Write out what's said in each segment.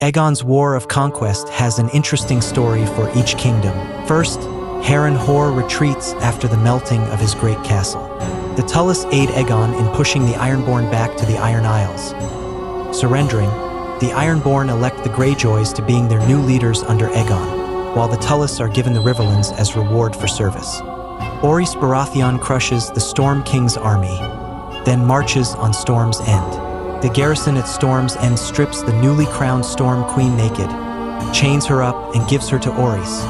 Aegon's War of Conquest has an interesting story for each kingdom. First, Harrenhal retreats after the melting of his great castle. The Tullus aid Aegon in pushing the Ironborn back to the Iron Isles. Surrendering, the Ironborn elect the Greyjoys to being their new leaders under Aegon, while the Tullus are given the Riverlands as reward for service. Orys Baratheon crushes the Storm King's army, then marches on Storm's End. The garrison at Storm's End strips the newly crowned Storm Queen naked, chains her up, and gives her to Orys.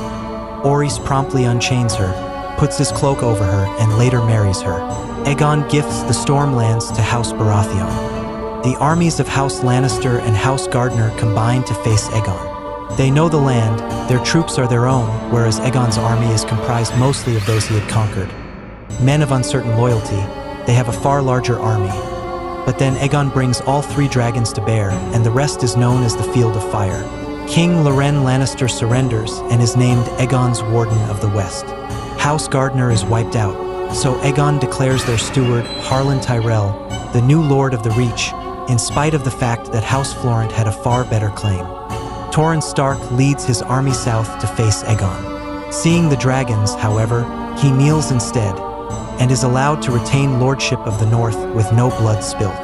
Orys promptly unchains her, puts his cloak over her, and later marries her. Aegon gifts the Stormlands to House Baratheon. The armies of House Lannister and House Gardner combine to face Aegon. They know the land, their troops are their own, whereas Aegon's army is comprised mostly of those he had conquered. Men of uncertain loyalty, they have a far larger army. But then Aegon brings all 3 dragons to bear, and the rest is known as the Field of Fire. King Loren Lannister surrenders and is named Aegon's Warden of the West. House Gardner is wiped out, so Aegon declares their steward, Harlan Tyrell, the new Lord of the Reach, in spite of the fact that House Florent had a far better claim. Torrhen Stark leads his army south to face Aegon. Seeing the dragons, however, he kneels instead, and is allowed to retain lordship of the north with no blood spilt.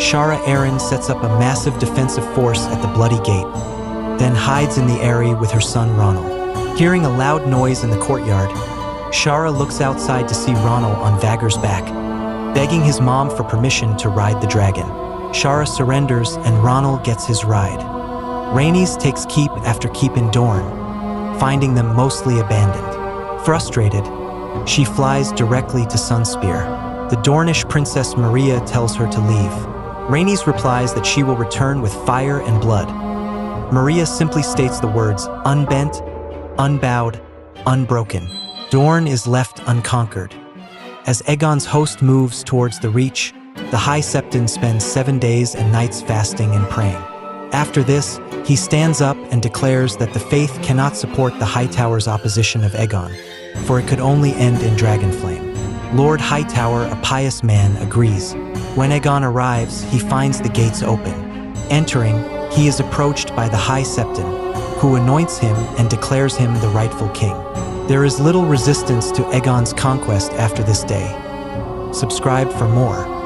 Shara Aaron sets up a massive defensive force at the Bloody Gate, then hides in the Eyrie with her son Ronal. Hearing a loud noise in the courtyard, Shara looks outside to see Ronal on Vhagar's back, begging his mom for permission to ride the dragon. Shara surrenders and Ronal gets his ride. Rhaenys takes keep after keep in Dorne, finding them mostly abandoned. Frustrated, she flies directly to Sunspear. The Dornish princess Maria tells her to leave. Rhaenys replies that she will return with fire and blood. Maria simply states the words, unbent, unbowed, unbroken. Dorne is left unconquered. As Aegon's host moves towards the Reach, the High Septon spends 7 days and nights fasting and praying. After this, he stands up and declares that the faith cannot support the Hightower's opposition of Aegon, for it could only end in Dragonflame. Lord Hightower, a pious man, agrees. When Aegon arrives, he finds the gates open. Entering, he is approached by the High Septon, who anoints him and declares him the rightful king. There is little resistance to Aegon's conquest after this day. Subscribe for more.